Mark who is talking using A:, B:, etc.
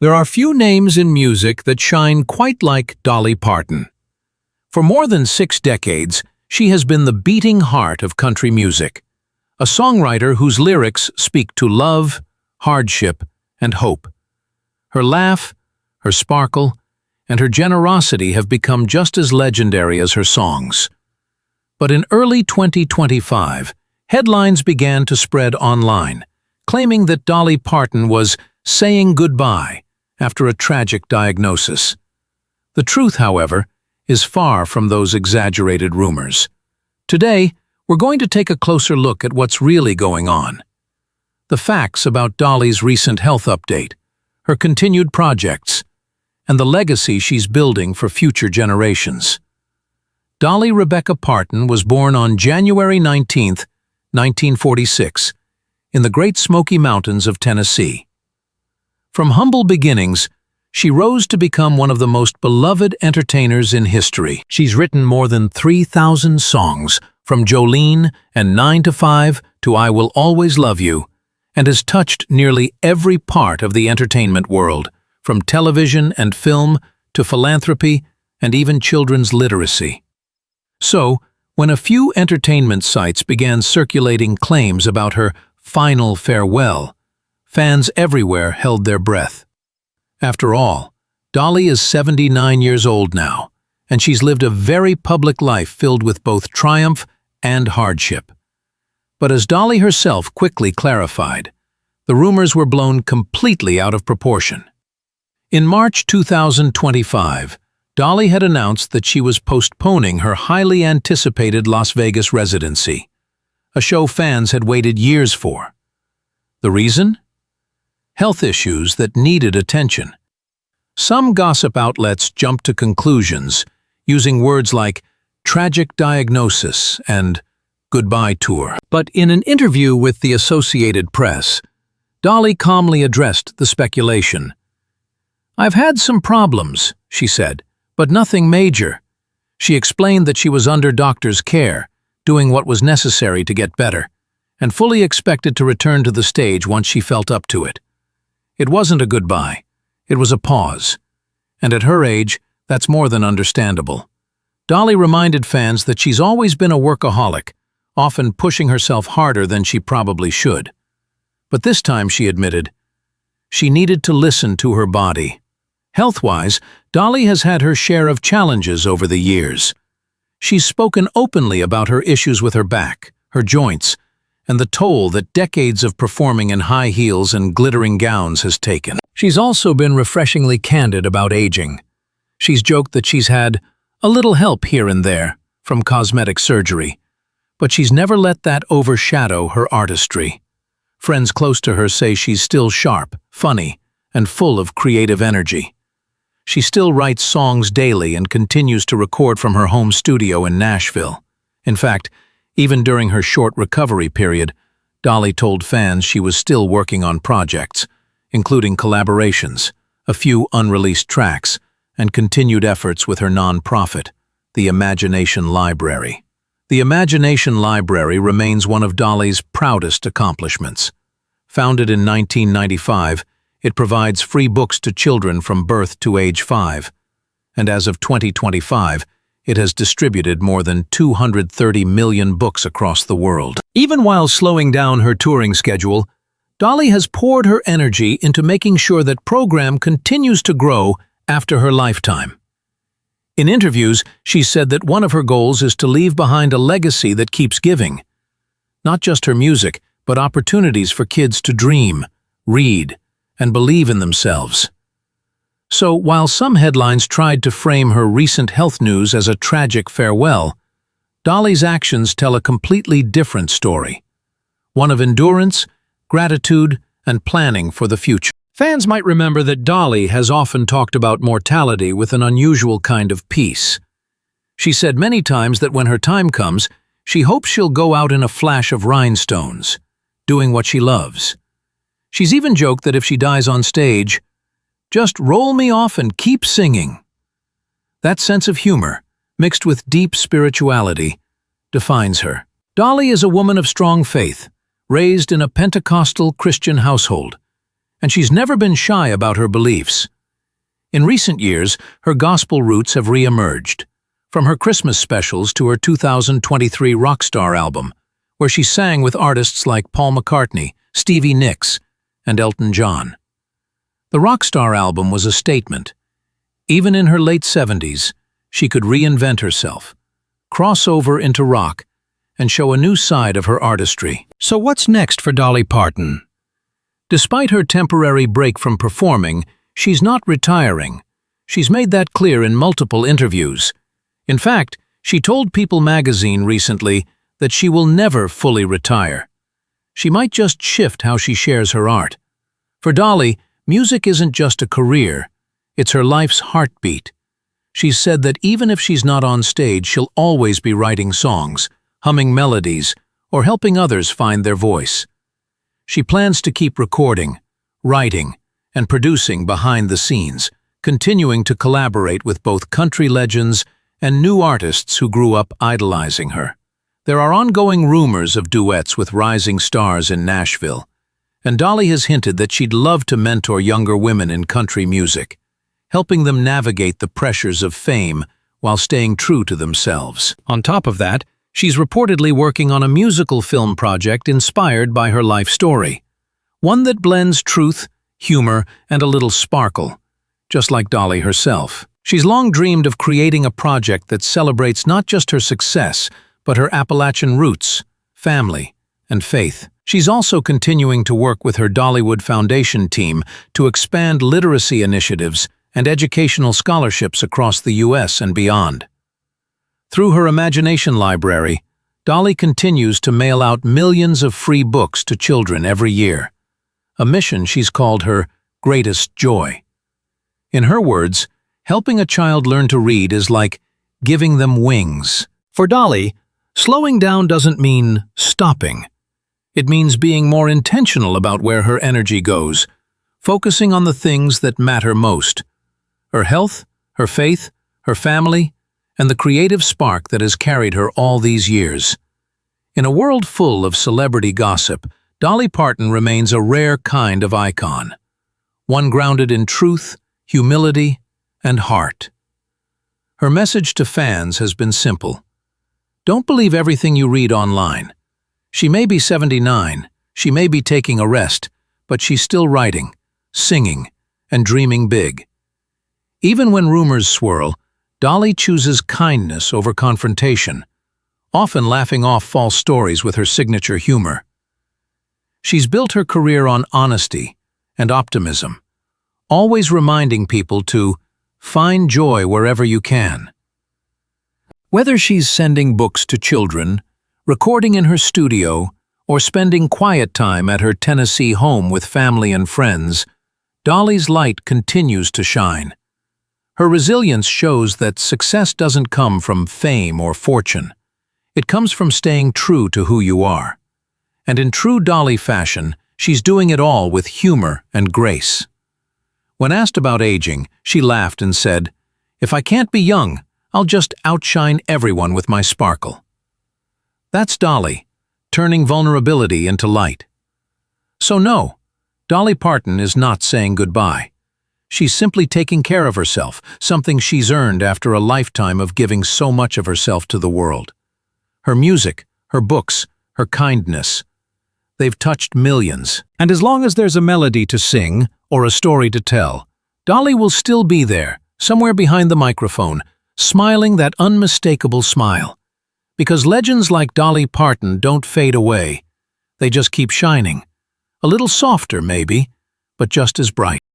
A: There are few names in music that shine quite like Dolly Parton. For more than 6 decades, she has been the beating heart of country music, a songwriter whose lyrics speak to love, hardship, and hope. Her laugh, her sparkle, and her generosity have become just as legendary as her songs. But in early 2025, headlines began to spread online, claiming that Dolly Parton was saying goodbye after a tragic diagnosis. The truth, however, is far from those exaggerated rumors. Today, we're going to take a closer look at what's really going on. The facts about Dolly's recent health update, her continued projects, and the legacy she's building for future generations. Dolly Rebecca Parton was born on January 19, 1946, in the Great Smoky Mountains of Tennessee. From humble beginnings, she rose to become one of the most beloved entertainers in history. She's written more than 3,000 songs, from Jolene and 9 to 5 to I Will Always Love You, and has touched nearly every part of the entertainment world, from television and film to philanthropy and even children's literacy. So, when a few entertainment sites began circulating claims about her final farewell, fans everywhere held their breath. After all, Dolly is 79 years old now, and she's lived a very public life filled with both triumph and hardship. But as Dolly herself quickly clarified, the rumors were blown completely out of proportion. In March 2025, Dolly had announced that she was postponing her highly anticipated Las Vegas residency, a show fans had waited years for. The reason? Health issues that needed attention. Some gossip outlets jumped to conclusions, using words like tragic diagnosis and goodbye tour. But in an interview with the Associated Press, Dolly calmly addressed the speculation. "I've had some problems," she said, "but nothing major." She explained that she was under doctor's care, doing what was necessary to get better, and fully expected to return to the stage once she felt up to it. It wasn't a goodbye, it was a pause. And at her age, that's more than understandable. Dolly reminded fans that she's always been a workaholic, often pushing herself harder than she probably should. But this time, she admitted, she needed to listen to her body. Health-wise, Dolly has had her share of challenges over the years. She's spoken openly about her issues with her back, her joints, and the toll that decades of performing in high heels and glittering gowns has taken. She's also been refreshingly candid about aging. She's joked that she's had a little help here and there from cosmetic surgery, but she's never let that overshadow her artistry. Friends close to her say she's still sharp, funny, and full of creative energy. She still writes songs daily and continues to record from her home studio in Nashville. In fact, even during her short recovery period, Dolly told fans she was still working on projects, including collaborations, a few unreleased tracks, and continued efforts with her nonprofit, the Imagination Library. The Imagination Library remains one of Dolly's proudest accomplishments. Founded in 1995, it provides free books to children from birth to age 5, and as of 2025, it has distributed more than 230 million books across the world. Even while slowing down her touring schedule, Dolly has poured her energy into making sure that program continues to grow after her lifetime. In interviews, she said that one of her goals is to leave behind a legacy that keeps giving. Not just her music, but opportunities for kids to dream, read, and believe in themselves. So, while some headlines tried to frame her recent health news as a tragic farewell, Dolly's actions tell a completely different story. One of endurance, gratitude, and planning for the future. Fans might remember that Dolly has often talked about mortality with an unusual kind of peace. She said many times that when her time comes, she hopes she'll go out in a flash of rhinestones, doing what she loves. She's even joked that if she dies on stage, just roll me off and keep singing. That sense of humor, mixed with deep spirituality, defines her. Dolly is a woman of strong faith, raised in a Pentecostal Christian household, and she's never been shy about her beliefs. In recent years, her gospel roots have re-emerged, from her Christmas specials to her 2023 Rockstar album, where she sang with artists like Paul McCartney, Stevie Nicks, and Elton John. The Rockstar album was a statement. Even in her late 70s, she could reinvent herself, cross over into rock, and show a new side of her artistry. So what's next for Dolly Parton? Despite her temporary break from performing, she's not retiring. She's made that clear in multiple interviews. In fact, she told People magazine recently that she will never fully retire. She might just shift how she shares her art. For Dolly, music isn't just a career, it's her life's heartbeat. She's said that even if she's not on stage, she'll always be writing songs, humming melodies, or helping others find their voice. She plans to keep recording, writing, and producing behind the scenes, continuing to collaborate with both country legends and new artists who grew up idolizing her. There are ongoing rumors of duets with rising stars in Nashville, and Dolly has hinted that she'd love to mentor younger women in country music, helping them navigate the pressures of fame while staying true to themselves. On top of that, she's reportedly working on a musical film project inspired by her life story, one that blends truth, humor, and a little sparkle, just like Dolly herself. She's long dreamed of creating a project that celebrates not just her success, but her Appalachian roots, family, and faith. She's also continuing to work with her Dollywood Foundation team to expand literacy initiatives and educational scholarships across the U.S. and beyond. Through her Imagination Library, Dolly continues to mail out millions of free books to children every year, a mission she's called her greatest joy. In her words, helping a child learn to read is like giving them wings. For Dolly, slowing down doesn't mean stopping. It means being more intentional about where her energy goes, focusing on the things that matter most: her health, her faith, her family, and the creative spark that has carried her all these years. In a world full of celebrity gossip, Dolly Parton remains a rare kind of icon, one grounded in truth, humility, and heart. Her message to fans has been simple. Don't believe everything you read online. She may be 79, she may be taking a rest, but she's still writing, singing, and dreaming big. Even when rumors swirl, Dolly chooses kindness over confrontation, often laughing off false stories with her signature humor. She's built her career on honesty and optimism, always reminding people to find joy wherever you can. Whether she's sending books to children, recording in her studio, or spending quiet time at her Tennessee home with family and friends, Dolly's light continues to shine. Her resilience shows that success doesn't come from fame or fortune. It comes from staying true to who you are. And in true Dolly fashion, she's doing it all with humor and grace. When asked about aging, she laughed and said, "If I can't be young, I'll just outshine everyone with my sparkle." That's Dolly, turning vulnerability into light. So no, Dolly Parton is not saying goodbye. She's simply taking care of herself, something she's earned after a lifetime of giving so much of herself to the world. Her music, her books, her kindness, they've touched millions. And as long as there's a melody to sing or a story to tell, Dolly will still be there, somewhere behind the microphone, smiling that unmistakable smile. Because legends like Dolly Parton don't fade away. They just keep shining. A little softer, maybe, but just as bright.